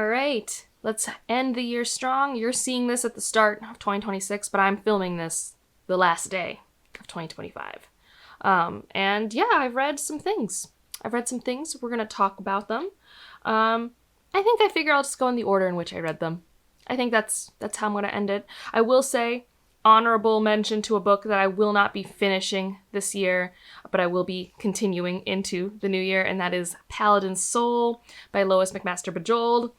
All right, let's end the year strong. You're seeing this at the start of 2026, but I'm filming this the last day of 2025. And yeah, I've read some things. We're going to talk about them. I figure I'll just go in the order in which I read them. I think that's how I'm going to end it. I will say honorable mention to a book that I will not be finishing this year, but I will be continuing into the new year, and that is Paladin's Soul by Lois McMaster Bujold.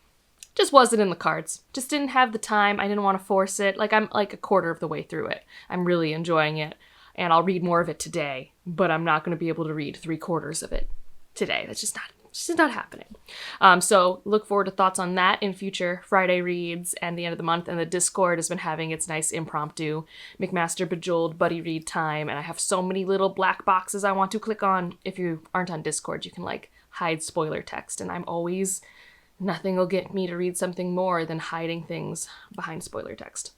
Just wasn't in the cards. Just didn't have the time. I didn't want to force it. Like, I'm like a quarter of the way through it. I'm really enjoying it, and I'll read more of it today, but I'm not going to be able to read 3/4 of it today. That's just not happening. So look forward to thoughts on that in future Friday reads and the end of the month. And the Discord has been having its nice impromptu McMaster Bujold buddy read time. And I have so many little black boxes I want to click on. If you aren't on Discord, you can like hide spoiler text. And nothing will get me to read something more than hiding things behind spoiler text.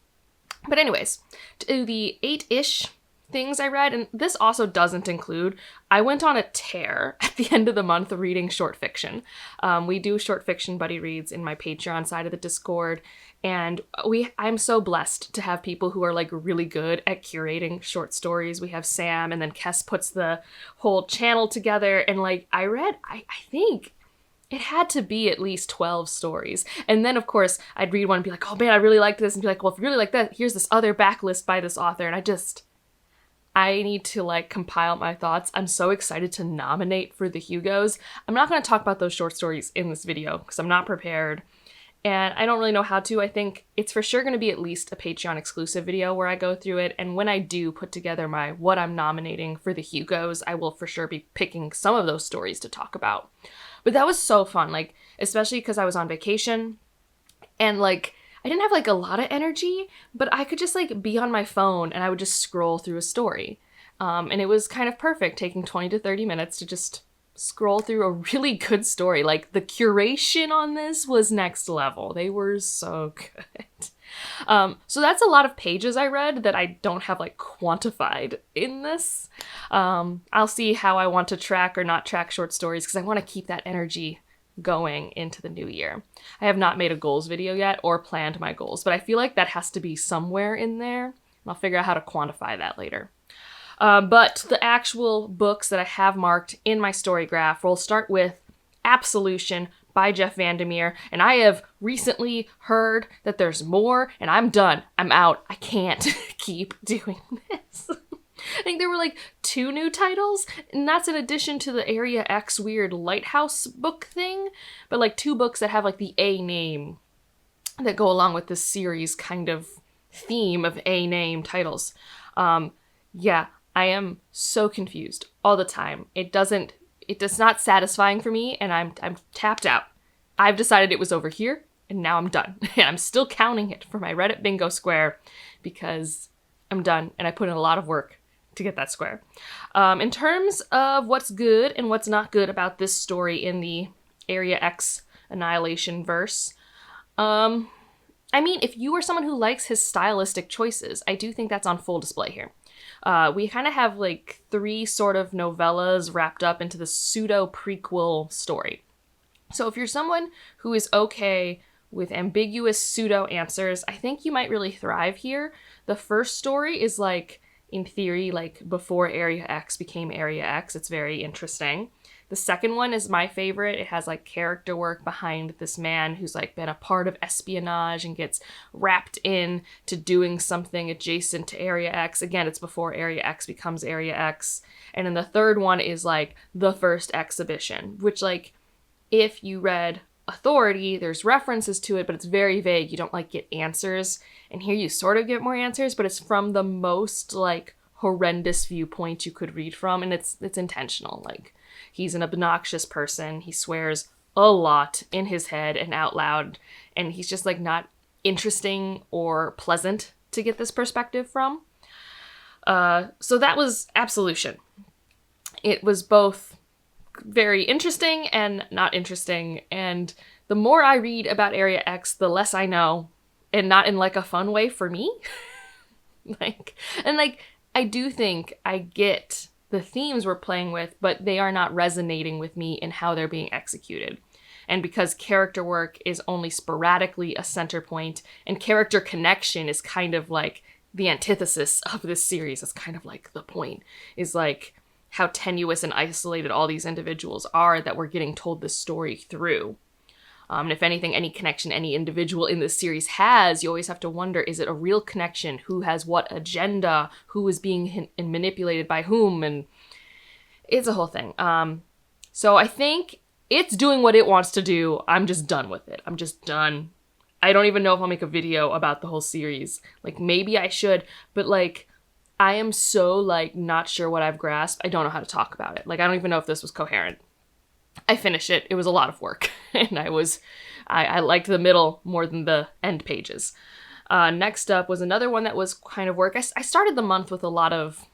But anyways, to the 8-ish things I read, and this also doesn't include, I went on a tear at the end of the month reading short fiction. We do short fiction buddy reads in my Patreon side of the Discord, and I'm so blessed to have people who are like really good at curating short stories. We have Sam, and then Kes puts the whole channel together, and like I think it had to be at least 12 stories. And then, of course, I'd read one and be like, oh man, I really liked this. And be like, well, if you really like that, here's this other backlist by this author. And I need to like compile my thoughts. I'm so excited to nominate for the Hugos. I'm not going to talk about those short stories in this video because I'm not prepared. And I don't really know how to. I think it's for sure going to be at least a Patreon exclusive video where I go through it. And when I do put together what I'm nominating for the Hugos, I will for sure be picking some of those stories to talk about. But that was so fun, like, especially because I was on vacation and like, I didn't have like a lot of energy, but I could just like be on my phone and I would just scroll through a story. And it was kind of perfect, taking 20 to 30 minutes to just scroll through a really good story. Like the curation on this was next level. They were so good. So that's a lot of pages I read that I don't have like quantified in this. I'll see how I want to track or not track short stories because I want to keep that energy going into the new year. I have not made a goals video yet or planned my goals, but I feel like that has to be somewhere in there. I'll figure out how to quantify that later. But the actual books that I have marked in my story graph, we'll start with Absolution by Jeff Vandermeer, and I have recently heard that there's more, and I'm done. I'm out. I can't keep doing this. I think there were like 2 new titles, and that's in addition to the Area X weird lighthouse book thing, but like 2 books that have like the A name that go along with this series kind of theme of A name titles. Yeah, I am so confused all the time. It's not satisfying for me, and I'm tapped out. I've decided it was over here, and now I'm done. And I'm still counting it for my Reddit bingo square because I'm done, and I put in a lot of work to get that square. In terms of what's good and what's not good about this story in the Area X Annihilation verse, I mean, if you are someone who likes his stylistic choices, I do think that's on full display here. We kind of have like 3 sort of novellas wrapped up into the pseudo prequel story. So if you're someone who is okay with ambiguous pseudo answers, I think you might really thrive here. The first story is like, in theory, like before Area X became Area X. It's very interesting. The second one is my favorite. It has like character work behind this man who's like been a part of espionage and gets wrapped in to doing something adjacent to Area X. Again, it's before Area X becomes Area X. And then the third one is like the first exhibition, which like if you read Authority, there's references to it, but it's very vague. You don't like get answers. And here you sort of get more answers, but it's from the most like horrendous viewpoint you could read from, and it's intentional. Like, he's an obnoxious person. He swears a lot in his head and out loud, and he's just like not interesting or pleasant to get this perspective from. So that was Absolution. It was both very interesting and not interesting, and the more I read about Area X, the less I know, and not in like a fun way for me. I do think I get the themes we're playing with, but they are not resonating with me in how they're being executed. And because character work is only sporadically a center point, and character connection is kind of like the antithesis of this series, it's kind of like the point, is like how tenuous and isolated all these individuals are that we're getting told this story through. And if anything, any connection any individual in this series has, you always have to wonder, is it a real connection? Who has what agenda? Who is being manipulated by whom? And it's a whole thing. So I think it's doing what it wants to do. I'm just done with it. I'm just done. I don't even know if I'll make a video about the whole series. Like, maybe I should, but like, I am so like not sure what I've grasped. I don't know how to talk about it. Like, I don't even know if this was coherent. I finished it. It was a lot of work. And I liked the middle more than the end pages. Next up was another one that was kind of work. I started the month with a lot of,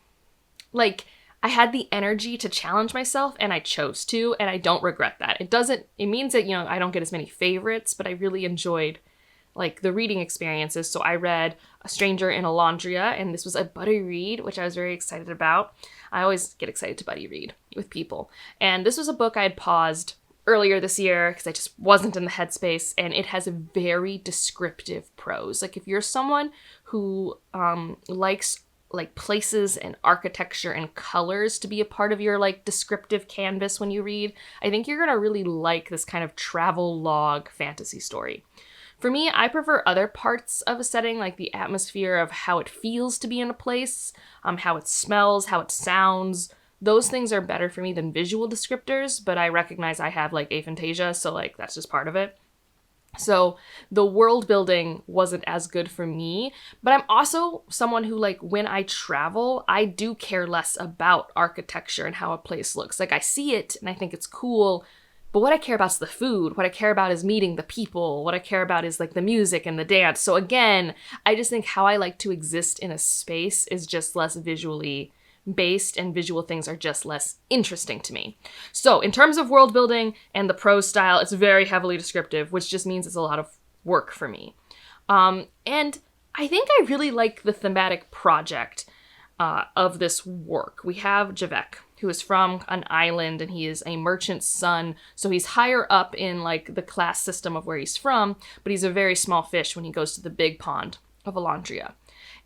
like, I had the energy to challenge myself and I chose to, and I don't regret that. It means that, I don't get as many favorites, but I really enjoyed like the reading experiences. So I read A Stranger in Alondria, and this was a buddy read, which I was very excited about. I always get excited to buddy read with people. And this was a book I had paused earlier this year because I just wasn't in the headspace, and it has a very descriptive prose. Like, if you're someone who likes like places and architecture and colors to be a part of your like descriptive canvas when you read, I think you're gonna really like this kind of travel log fantasy story. For me, I prefer other parts of a setting, like the atmosphere of how it feels to be in a place, how it smells, how it sounds. Those things are better for me than visual descriptors, but I recognize I have like aphantasia, so like that's just part of it. So the world building wasn't as good for me, but I'm also someone who, like, when I travel, I do care less about architecture and how a place looks. Like, I see it and I think it's cool, but what I care about is the food. What I care about is meeting the people. What I care about is like the music and the dance. So again, I just think how I like to exist in a space is just less visually based, and visual things are just less interesting to me. So in terms of world building and the prose style, it's very heavily descriptive, which just means it's a lot of work for me. And I think I really like the thematic project of this work. We have Javek, who is from an island, and he is a merchant's son, so he's higher up in like the class system of where he's from, but he's a very small fish when he goes to the big pond of Alondria.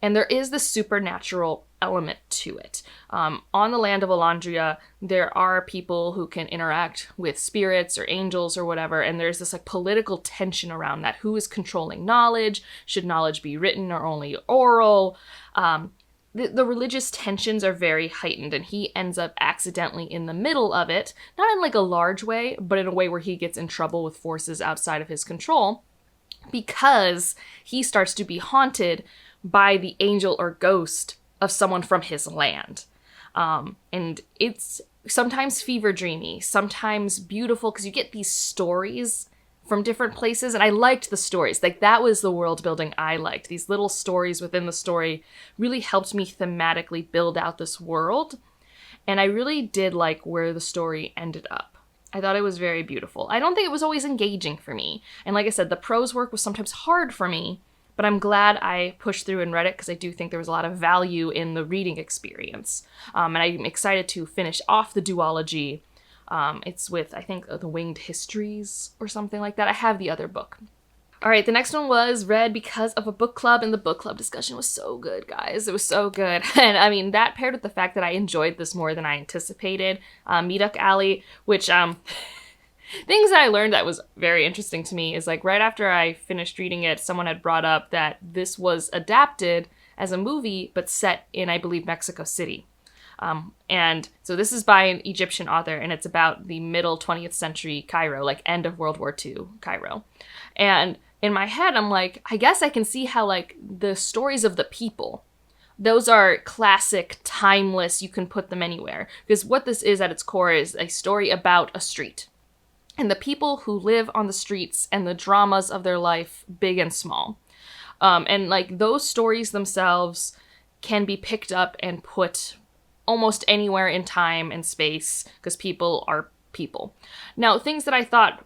And there is this supernatural element to it. On the land of Alondria, there are people who can interact with spirits or angels or whatever, and there's this like political tension around that. Who is controlling knowledge? Should knowledge be written or only oral? The religious tensions are very heightened, and he ends up accidentally in the middle of it, not in like a large way, but in a way where he gets in trouble with forces outside of his control, because he starts to be haunted by the angel or ghost of someone from his land. And it's sometimes fever dreamy, sometimes beautiful, because you get these stories from different places, and I liked the stories. Like, that was the world building I liked. These little stories within the story really helped me thematically build out this world, and I really did like where the story ended up. I thought it was very beautiful. I don't think it was always engaging for me, and like I said, the prose work was sometimes hard for me, but I'm glad I pushed through and read it because I do think there was a lot of value in the reading experience. And I'm excited to finish off the duology. It's with, I think, The Winged Histories or something like that. I have the other book. All right, the next one was read because of a book club, and the book club discussion was so good, guys. It was so good. And I mean, that paired with the fact that I enjoyed this more than I anticipated. Meetup Alley, which... things that I learned that was very interesting to me is, like, right after I finished reading it, someone had brought up that this was adapted as a movie, but set in, I believe, Mexico City. And so this is by an Egyptian author, and it's about the middle 20th century Cairo, like end of World War II Cairo. And in my head, I'm like, I guess I can see how, like, the stories of the people, those are classic, timeless, you can put them anywhere. Because what this is at its core is a story about a street, and the people who live on the streets and the dramas of their life, big and small. And like, those stories themselves can be picked up and put almost anywhere in time and space, because people are people. Now, things that I thought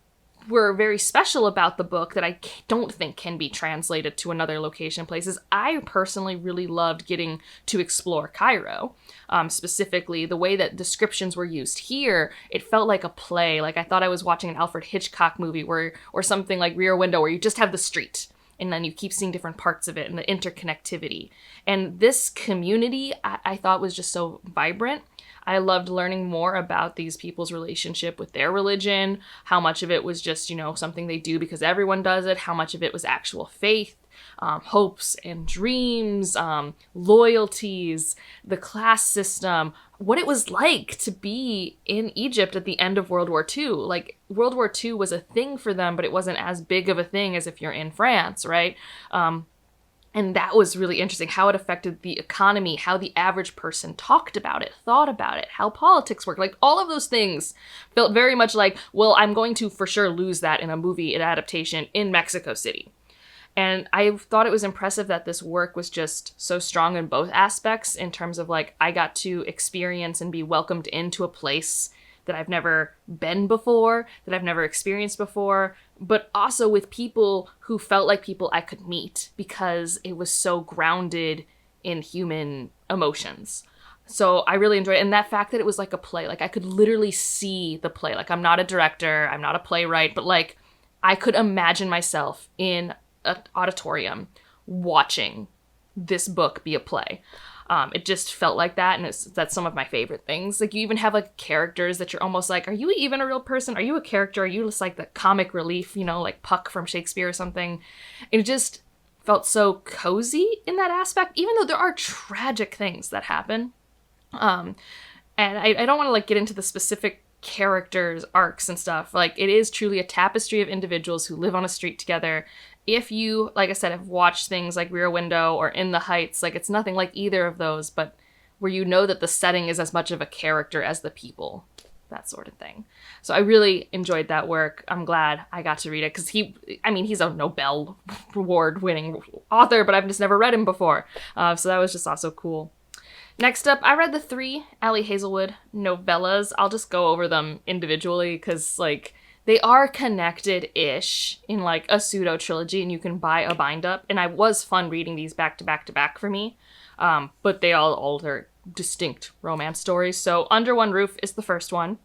were very special about the book that I don't think can be translated to another location places. I personally really loved getting to explore Cairo. Specifically, the way that descriptions were used here, it felt like a play. Like I thought I was watching an Alfred Hitchcock movie or something like Rear Window, where you just have the street and then you keep seeing different parts of it and the interconnectivity. And this community, I thought was just so vibrant. I loved learning more about these people's relationship with their religion, how much of it was just, something they do because everyone does it, how much of it was actual faith, hopes and dreams, loyalties, the class system, what it was like to be in Egypt at the end of World War II. Like, World War II was a thing for them, but it wasn't as big of a thing as if you're in France, right? And that was really interesting, how it affected the economy, how the average person talked about it, thought about it, how politics worked. Like, all of those things felt very much like, well, I'm going to for sure lose that in a movie adaptation in Mexico City. And I thought it was impressive that this work was just so strong in both aspects, in terms of, like, I got to experience and be welcomed into a place that I've never been before, that I've never experienced before, but also with people who felt like people I could meet because it was so grounded in human emotions. So I really enjoyed it. And that fact that it was like a play, like I could literally see the play. Like, I'm not a director, I'm not a playwright, but like I could imagine myself in an auditorium watching this book be a play. It just felt like that, and that's some of my favorite things. Like, you even have like characters that you're almost like, are you even a real person? Are you a character? Are you just like the comic relief, like Puck from Shakespeare or something? It just felt so cozy in that aspect, even though there are tragic things that happen. And I don't want to like get into the specific characters' arcs and stuff. Like, it is truly a tapestry of individuals who live on a street together. If you, like I said, have watched things like Rear Window or In the Heights, like, it's nothing like either of those, but where you know that the setting is as much of a character as the people, that sort of thing. So I really enjoyed that work. I'm glad I got to read it, because he's a Nobel Award winning author, but I've just never read him before. So that was just also cool. Next up, I read the 3 Ali Hazelwood novellas. I'll just go over them individually, because, like, they are connected-ish in, like, a pseudo-trilogy, and you can buy a bind-up. And it was fun reading these back-to-back-to-back for me. But they all are distinct romance stories. So Under One Roof is the first one.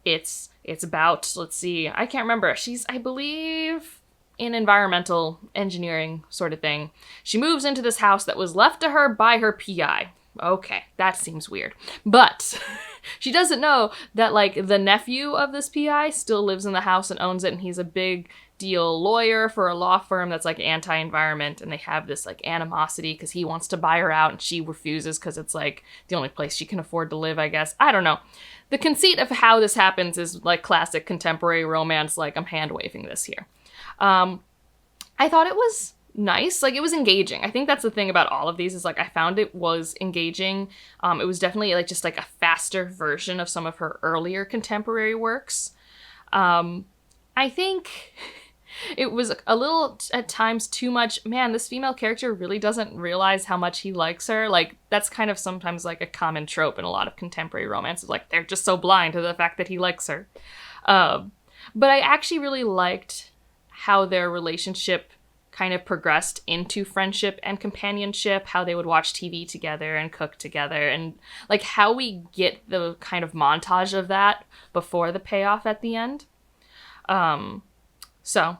It's about, let's see, I can't remember. She's, I believe, in environmental engineering sort of thing. She moves into this house that was left to her by her PI. Okay, that seems weird. But she doesn't know that, like, the nephew of this PI still lives in the house and owns it, and he's a big deal lawyer for a law firm that's, like, anti-environment, and they have this, like, animosity because he wants to buy her out and she refuses because it's, like, the only place she can afford to live, I guess. I don't know. The conceit of how this happens is, like, classic contemporary romance, like, I'm hand-waving this here. I thought it was nice. Like, it was engaging. I think that's the thing about all of these, is like, I found it was engaging. It was definitely like just like a faster version of some of her earlier contemporary works. I think it was a little at times too much. Man, this female character really doesn't realize how much he likes her. Like, that's kind of sometimes like a common trope in a lot of contemporary romances. Like, they're just so blind to the fact that he likes her. But I actually really liked how their relationship kind of progressed into friendship and companionship, how they would watch TV together and cook together, and like how we get the kind of montage of that before the payoff at the end. So,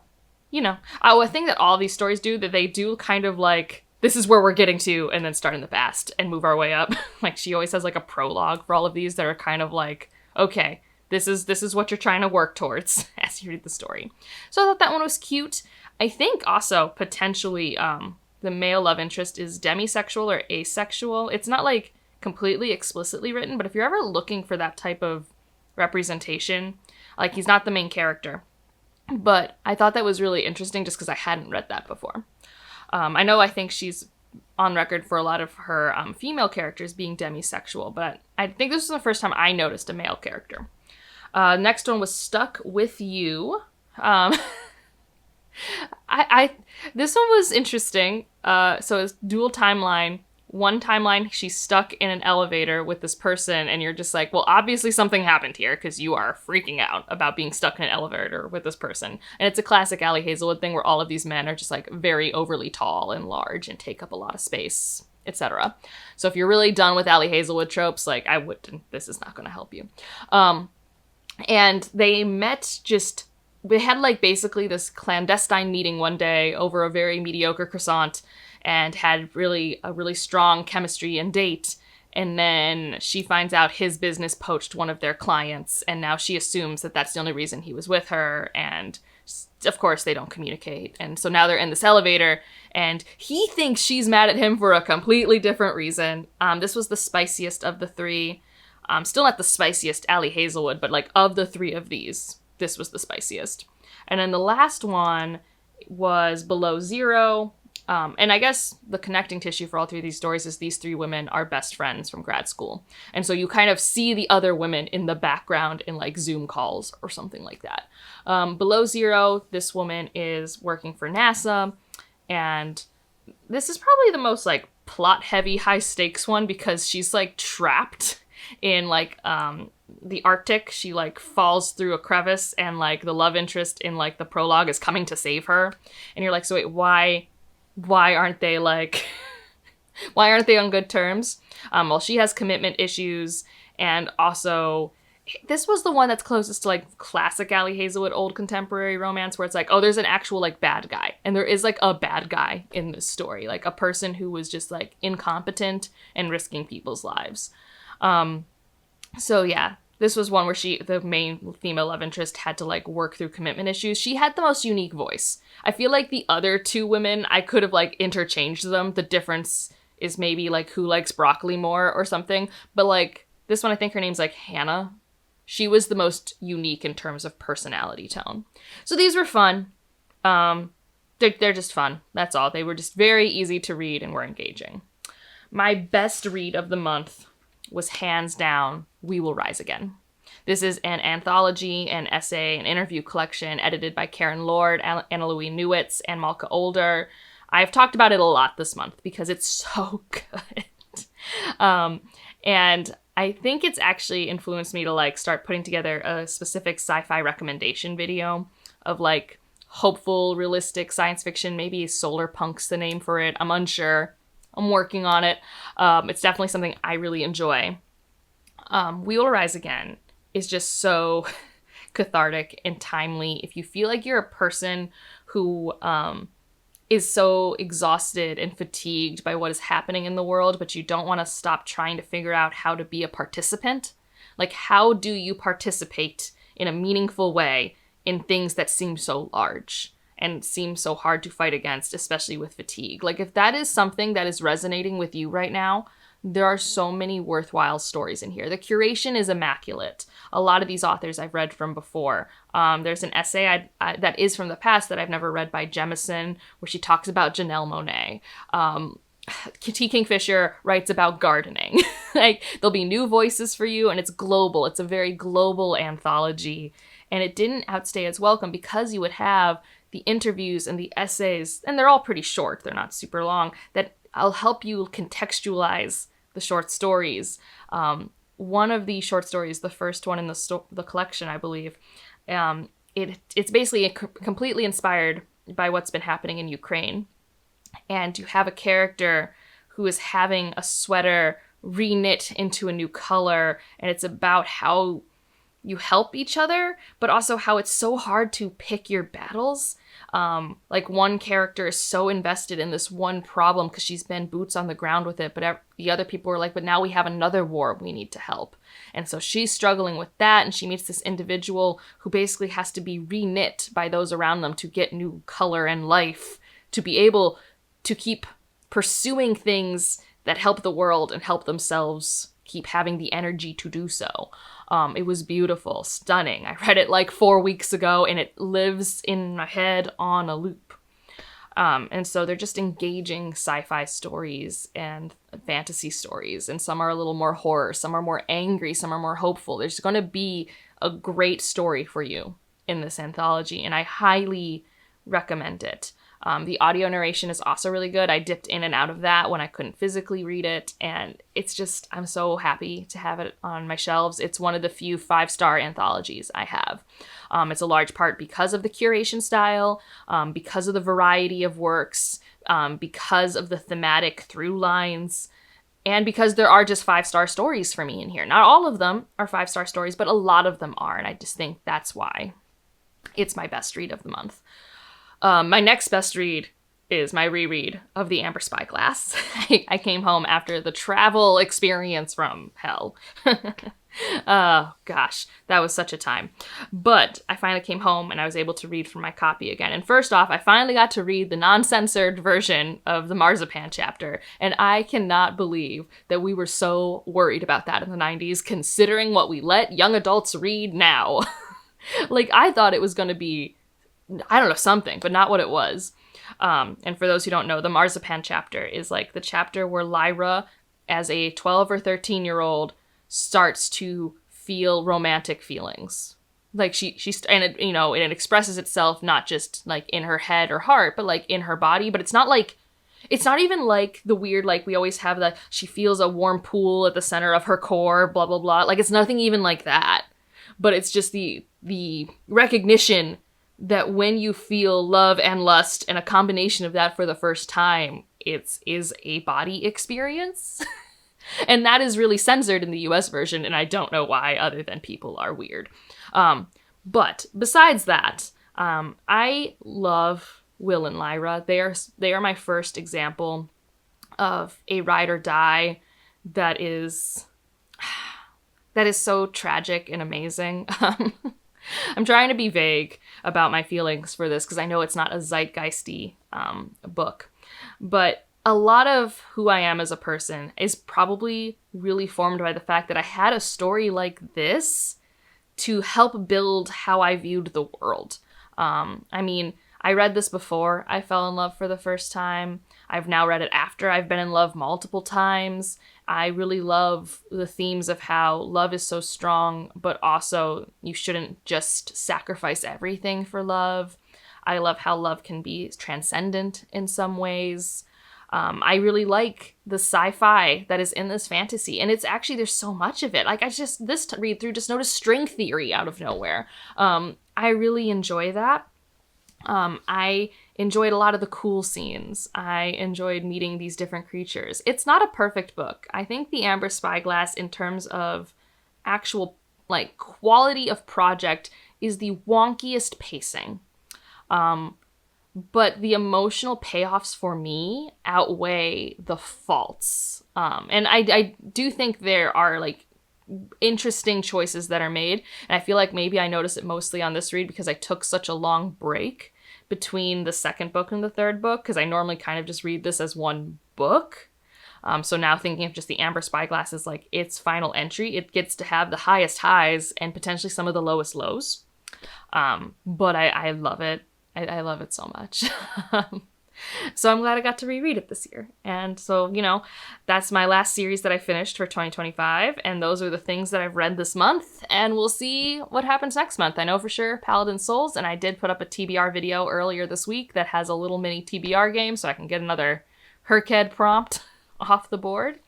a thing that all these stories do, that they do kind of like, this is where we're getting to, and then start in the past and move our way up. Like, she always has like a prologue for all of these that are kind of like, okay, this is what you're trying to work towards as you read the story. So I thought that one was cute. I think also potentially the male love interest is demisexual or asexual. It's not like completely explicitly written, but if you're ever looking for that type of representation, like, he's not the main character. But I thought that was really interesting just because I hadn't read that before. I think she's on record for a lot of her female characters being demisexual, but I think this was the first time I noticed a male character. Next one was Stuck With You. This one was interesting. So it's dual timeline. one timeline, she's stuck in an elevator with this person, and you're just like, well, obviously something happened here, because you are freaking out about being stuck in an elevator with this person. And it's a classic Allie Hazelwood thing where all of these men are just like very overly tall and large and take up a lot of space, etc. So if you're really done with Allie Hazelwood tropes, like, I wouldn't, this is not going to help you. And they met they had like basically this clandestine meeting one day over a very mediocre croissant, and had a really strong chemistry and date. And then she finds out his business poached one of their clients, and now she assumes that that's the only reason he was with her. And of course they don't communicate. And so now they're in this elevator, and he thinks she's mad at him for a completely different reason. This was the spiciest of the three. Still not the spiciest Allie Hazelwood, but like of the three of these, this was the spiciest. And then the last one was Below Zero. And I guess the connecting tissue for all three of these stories is these three women are best friends from grad school. And so you kind of see the other women in the background in like Zoom calls or something like that. Below Zero, this woman is working for NASA. And this is probably the most like plot heavy, high stakes one, because she's like trapped in like the Arctic. She like falls through a crevice, and like the love interest in like the prologue is coming to save her. And you're like, so wait, why aren't they like, why aren't they on good terms? Well, she has commitment issues, and also this was the one that's closest to like classic Allie Hazelwood old contemporary romance, where it's like, oh, there's an actual like bad guy, and there is like a bad guy in this story, like a person who was just like incompetent and risking people's lives. So yeah, this was one where the main female love interest had to like work through commitment issues. She had the most unique voice. I feel like the other two women, I could have like interchanged them. The difference is maybe like who likes broccoli more or something. But like this one, I think her name's like Hannah. She was the most unique in terms of personality tone. So these were fun. They're just fun. That's all. They were just very easy to read and were engaging. My best read of the month was hands down We Will Rise Again. This is an anthology, an essay, an interview collection edited by Karen Lord, Anna Louise Newitz, and Malka Older. I've talked about it a lot this month because it's so good. And I think it's actually influenced me to like start putting together a specific sci-fi recommendation video of like hopeful, realistic science fiction. Maybe Solar Punk's the name for it. I'm unsure. I'm working on it. It's definitely something I really enjoy. We Will Rise Again is just so cathartic and timely. If you feel like you're a person who is so exhausted and fatigued by what is happening in the world, but you don't want to stop trying to figure out how to be a participant, like how do you participate in a meaningful way in things that seem so large and seem so hard to fight against, especially with fatigue. Like if that is something that is resonating with you right now, there are so many worthwhile stories in here. The curation is immaculate. A lot of these authors I've read from before. There's an essay that is from the past that I've never read by Jemison, where she talks about Janelle Monáe. T. Kingfisher writes about gardening. Like there'll be new voices for you, and it's global. It's a very global anthology. And it didn't outstay its welcome because you would have the interviews and the essays, and they're all pretty short, they're not super long, that I'll help you contextualize the short stories. One of the short stories, the first one in the collection, I believe, it's basically completely inspired by what's been happening in Ukraine. And you have a character who is having a sweater reknit into a new color, and it's about how you help each other, but also how it's so hard to pick your battles. Like one character is so invested in this one problem because she's been boots on the ground with it, but the other people are like, but now we have another war we need to help. And so she's struggling with that, and she meets this individual who basically has to be reknit by those around them to get new color and life, to be able to keep pursuing things that help the world and help themselves keep having the energy to do so. It was beautiful, stunning. I read it like 4 weeks ago, and it lives in my head on a loop. And so they're just engaging sci-fi stories and fantasy stories, and some are a little more horror, some are more angry, some are more hopeful. There's going to be a great story for you in this anthology, and I highly recommend it. The audio narration is also really good. I dipped in and out of that when I couldn't physically read it, and it's just, I'm so happy to have it on my shelves. It's one of the few 5-star anthologies I have. It's a large part because of the curation style, because of the variety of works, because of the thematic through lines, and because there are just 5-star stories for me in here. Not all of them are 5-star stories, but a lot of them are, and I just think that's why it's my best read of the month. My next best read is my reread of The Amber Spyglass. I came home after the travel experience from hell. Oh, gosh, that was such a time. But I finally came home and I was able to read from my copy again. And first off, I finally got to read the non-censored version of the Marzipan chapter. And I cannot believe that we were so worried about that in the 90s, considering what we let young adults read now. Like, I thought it was going to be, I don't know, something, but not what it was. And for those who don't know, the Marzipan chapter is like the chapter where Lyra, as a 12 or 13-year-old, starts to feel romantic feelings. Like and it, you know, it expresses itself not just like in her head or heart, but like in her body. But it's not even like the weird, like we always have that she feels a warm pool at the center of her core, blah, blah, blah. Like it's nothing even like that. But it's just the recognition that when you feel love and lust and a combination of that for the first time, it is a body experience. And that is really censored in the US version, and I don't know why, other than people are weird. But besides that, I love Will and Lyra. They are my first example of a ride or die that is so tragic and amazing. I'm trying to be vague about my feelings for this because I know it's not a zeitgeisty book. But a lot of who I am as a person is probably really formed by the fact that I had a story like this to help build how I viewed the world. I mean, I read this before I fell in love for the first time. I've now read it after I've been in love multiple times. I really love the themes of how love is so strong, but also you shouldn't just sacrifice everything for love. I love how love can be transcendent in some ways. I really like the sci-fi that is in this fantasy, and it's actually, there's so much of it. Like this read through just noticed string theory out of nowhere. I really enjoy that. I enjoyed a lot of the cool scenes. I enjoyed meeting these different creatures. It's not a perfect book. I think The Amber Spyglass, in terms of actual like quality of project, is the wonkiest pacing. But the emotional payoffs for me outweigh the faults. And I do think there are like interesting choices that are made. And I feel like maybe I noticed it mostly on this read because I took such a long break between the second book and the third book, because I normally kind of just read this as one book. So now thinking of just The Amber Spyglass as like its final entry, it gets to have the highest highs and potentially some of the lowest lows. But I love it. I love it so much. So I'm glad I got to reread it this year. And so, you know, that's my last series that I finished for 2025. And those are the things that I've read this month. And we'll see what happens next month. I know for sure Paladin Souls, and I did put up a TBR video earlier this week that has a little mini TBR game so I can get another Herkhead prompt off the board.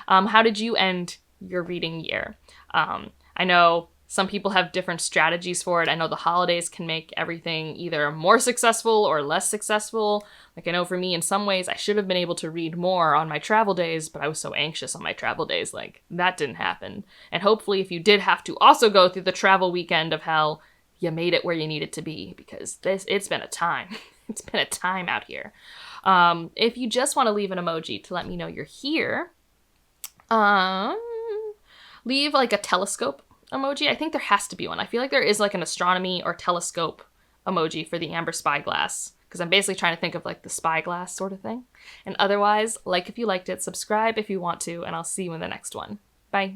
How did you end your reading year? I know some people have different strategies for it. I know the holidays can make everything either more successful or less successful. Like I know for me, in some ways, I should have been able to read more on my travel days, but I was so anxious on my travel days, like that didn't happen. And hopefully if you did have to also go through the travel weekend of hell, you made it where you needed to be, because it's been a time. It's been a time out here. If you just want to leave an emoji to let me know you're here, leave like a telescope emoji. I think there has to be one. I feel like there is like an astronomy or telescope emoji for The Amber Spyglass, because I'm basically trying to think of like the spyglass sort of thing. And otherwise, like if you liked it, subscribe if you want to, and I'll see you in the next one. Bye.